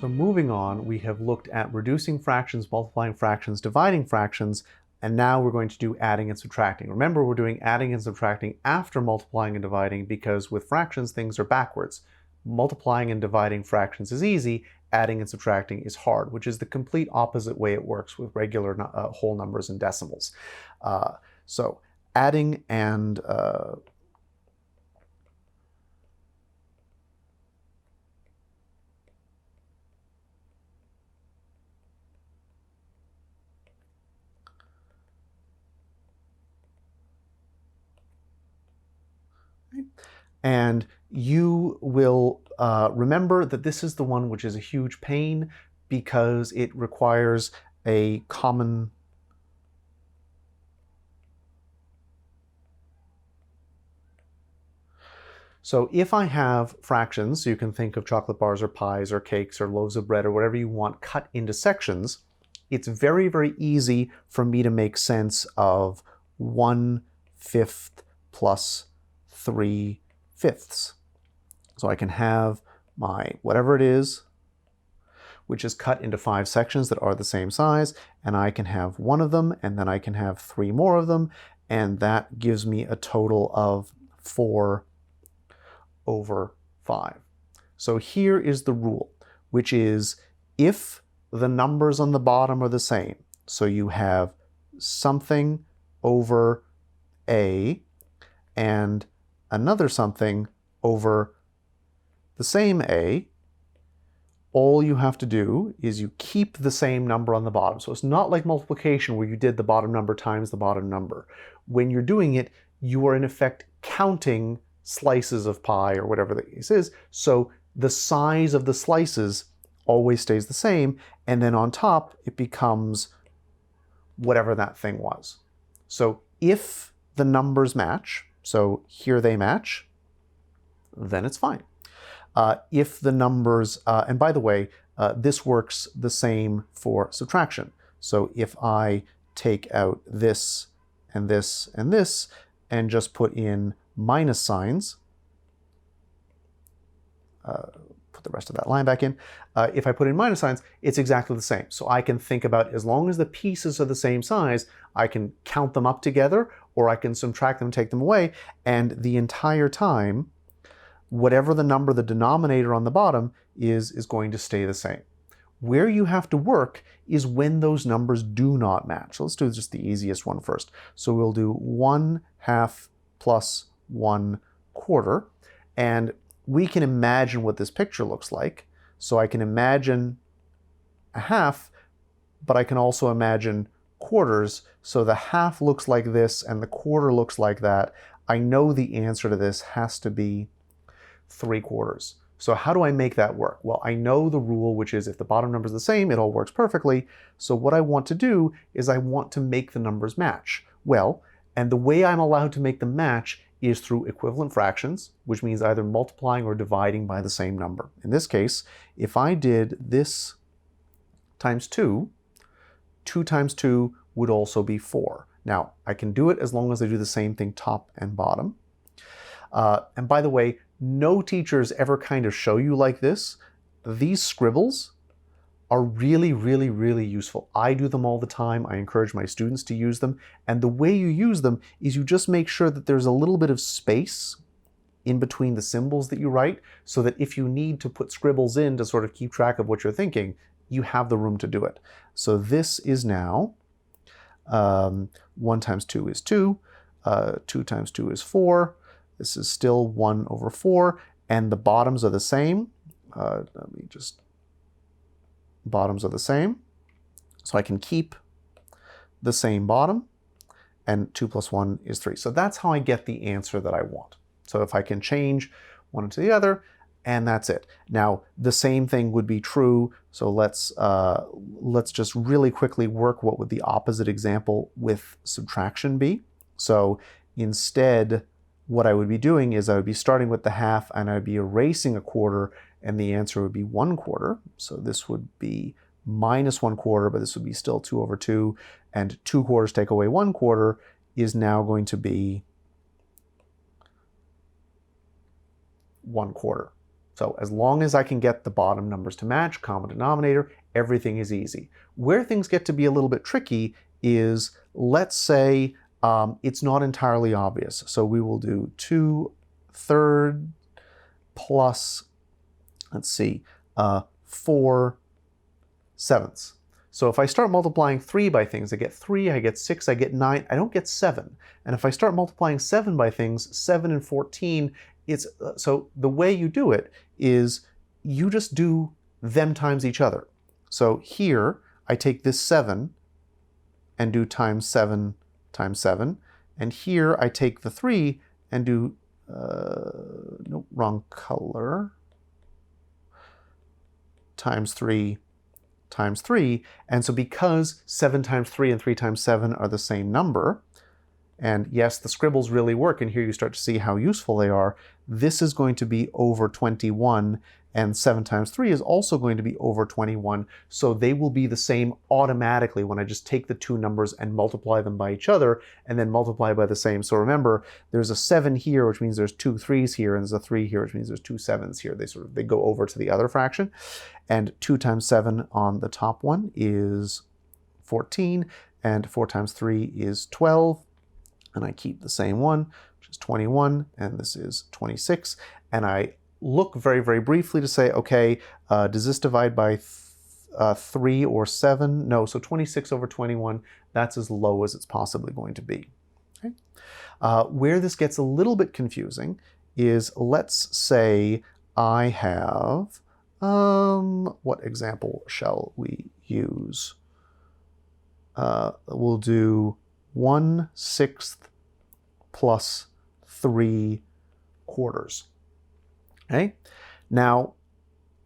So moving on, we have looked at reducing fractions, multiplying fractions, dividing fractions, and now we're going to do adding and subtracting. Remember, we're doing adding and subtracting after multiplying and dividing because with fractions, things are backwards. Multiplying and dividing fractions is easy, adding and subtracting is hard, which is the complete opposite way it works with regular whole numbers and decimals. So adding and and you will remember that this is the one which is a huge pain because it requires a common So if I have fractions, so you can think of chocolate bars or pies or cakes or loaves of bread or whatever you want cut into sections, it's very, very easy for me to make sense of 1/5 plus 3/5. So I can have my whatever it is, which is cut into 5 sections that are the same size, and I can have one of them, and then I can have 3 more of them, and that gives me a total of 4/5. So here is the rule, which is if the numbers on the bottom are the same, so you have something over A and another something over the same A, all you have to do is you keep the same number on the bottom. So it's not like multiplication where you did the bottom number times the bottom number. When you're doing it, you are in effect counting slices of pie or whatever the case is. So the size of the slices always stays the same. And then on top, it becomes whatever that thing was. So if the numbers match, so here they match, then it's fine. If the numbers, and by the way, this works the same for subtraction. So if I take out this and this and this and just put in minus signs, put the rest of that line back in, if I put in minus signs, it's exactly the same. So I can think about as long as the pieces are the same size, I can count them up together or I can subtract them and take them away, and the entire time, whatever the number, the denominator on the bottom is going to stay the same. Where you have to work is when those numbers do not match. So let's do just the easiest one first. So we'll do 1/2 plus 1/4. And we can imagine what this picture looks like. So I can imagine a half, but I can also imagine quarters. So the half looks like this and the quarter looks like that. I know the answer to this has to be 3/4. So how do I make that work? Well, I know the rule, which is if the bottom number is the same, it all works perfectly. So what I want to do is I want to make the numbers match. Well, and the way I'm allowed to make them match is through equivalent fractions, which means either multiplying or dividing by the same number. In this case, if I did this times 2, 2 times 2 would also be 4. Now, I can do it as long as I do the same thing top and bottom. And by the way, no teachers ever kind of show you like this. These scribbles are really, really, really useful. I do them all the time. I encourage my students to use them. And the way you use them is you just make sure that there's a little bit of space in between the symbols that you write so that if you need to put scribbles in to sort of keep track of what you're thinking, you have the room to do it. So this is now 1 times 2 is 2, 2 times 2 is 4, this is still 1/4, and the bottoms are the same. Bottoms are the same. So I can keep the same bottom, and 2 plus 1 is 3. So that's how I get the answer that I want. So if I can change one to the other, and that's it. Now, the same thing would be true. So let's just really quickly work what would the opposite example with subtraction be. So instead, what I would be doing is I would be starting with the half and I'd be erasing 1/4, and the answer would be 1/4. So this would be minus 1/4, but this would be still 2/2, and 2/4 take away 1/4 is now going to be 1/4. So as long as I can get the bottom numbers to match, common denominator, everything is easy. Where things get to be a little bit tricky is, let's say it's not entirely obvious. So we will do 2/3 plus, let's see, 4/7. So if I start multiplying 3 by things, I get 3, I get 6, I get 9, I don't get 7. And if I start multiplying 7 by things, 7 and 14, it's so the way you do it is you just do them times each other. So here I take this 7 and do times 7 times 7, and here I take the 3 and do no, wrong color, times 3 times 3. And so because 7 times 3 and 3 times 7 are the same number, and yes, the scribbles really work, and here you start to see how useful they are, this is going to be over 21, and 7 times 3 is also going to be over 21, so they will be the same automatically when I just take the two numbers and multiply them by each other, and then multiply by the same. So remember, there's a 7 here, which means there's 2 3s here, and there's a 3 here, which means there's 2 7s here. They go over to the other fraction, and 2 times 7 on the top one is 14, and 4 times 3 is 12, and I keep the same one, which is 21, and this is 26, and I look very, very briefly to say, okay, does this divide by 3 or 7? No, so 26 over 21, that's as low as it's possibly going to be. Okay? Where this gets a little bit confusing is, let's say I have, what example shall we use? We'll do 1/6 plus 3/4. Okay? Now,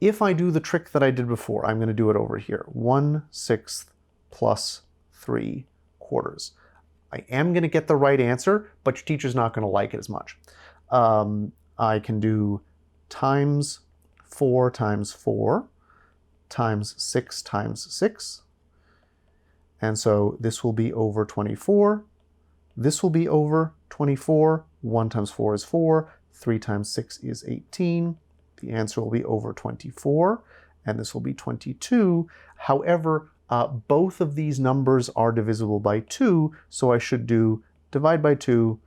if I do the trick that I did before, I'm going to do it over here. 1/6 plus 3/4. I am going to get the right answer, but your teacher's not going to like it as much. I can do times 4 times 4 times 6 times 6. And so this will be over 24. This will be over 24. 1 times 4 is 4. 3 times 6 is 18. The answer will be over 24, and this will be 22. However, both of these numbers are divisible by 2, so I should do divide by 2,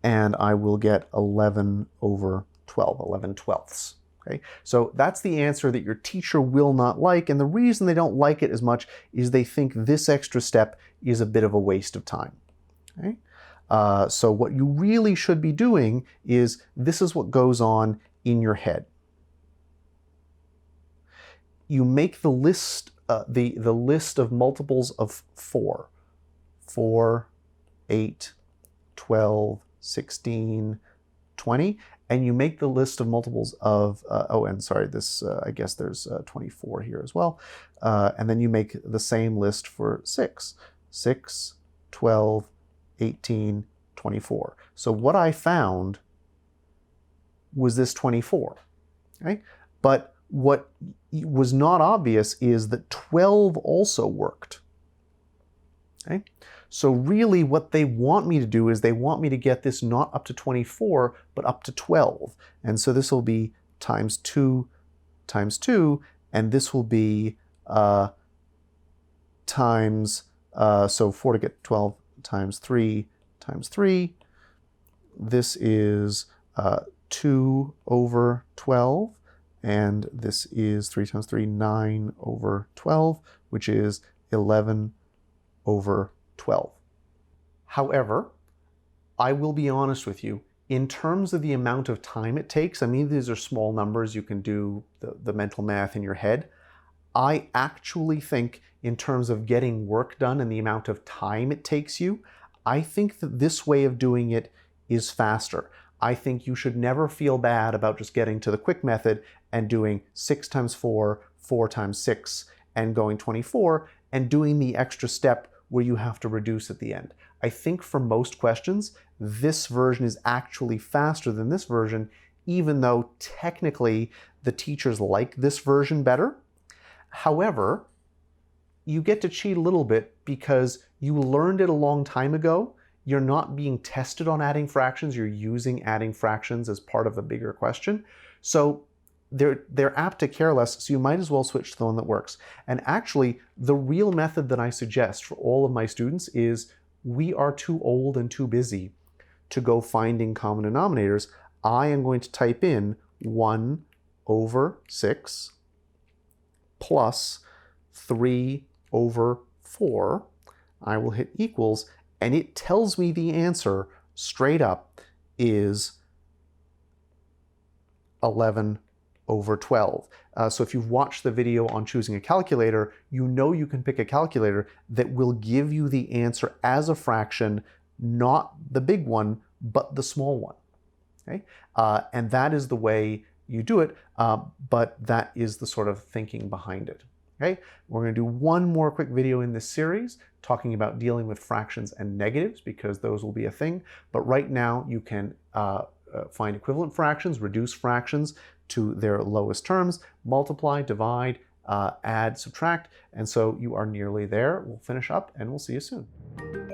and I will get 11 over 12, 11/12. Okay? So that's the answer that your teacher will not like, and the reason they don't like it as much is they think this extra step is a bit of a waste of time. Okay? So what you really should be doing is, this is what goes on in your head. You make the list, the list of multiples of 4. 4, 8, 12, 16, 20, and you make the list of multiples of, oh, and sorry, this, I guess there's 24 here as well. And then you make the same list for 6, 12, 18, 24. So what I found was this 24. Okay? But what was not obvious is that 12 also worked. Okay? So really what they want me to do is they want me to get this not up to 24, but up to 12. And so this will be times 2 times 2, and this will be times, so 4 to get 12 times 3 times 3. This is 2 over 12, and this is 3 times 3, 9 over 12, which is 11 over 12. However, I will be honest with you, in terms of the amount of time it takes, I mean, these are small numbers, you can do the mental math in your head. I actually think in terms of getting work done and the amount of time it takes you, I think that this way of doing it is faster. I think you should never feel bad about just getting to the quick method and doing 6 times 4, 4 times 6, and going 24, and doing the extra step where you have to reduce at the end. I think for most questions, this version is actually faster than this version, even though technically the teachers like this version better. However, you get to cheat a little bit because you learned it a long time ago. you're not being tested on adding fractions, you're using adding fractions as part of a bigger question. So they're apt to care less, so you might as well switch to the one that works. And actually, the real method that I suggest for all of my students is we are too old and too busy to go finding common denominators. I am going to type in 1 over 6 plus 3 over 4. I will hit equals, and it tells me the answer straight up is 11 over 12. So if you've watched the video on choosing a calculator, you know you can pick a calculator that will give you the answer as a fraction, not the big one, but the small one. Okay? And that is the way you do it, but that is the sort of thinking behind it. Okay? We're going to do one more quick video in this series talking about dealing with fractions and negatives, because those will be a thing. But right now you can find equivalent fractions, reduce fractions to their lowest terms, multiply, divide, add, subtract, and so you are nearly there. We'll finish up and we'll see you soon.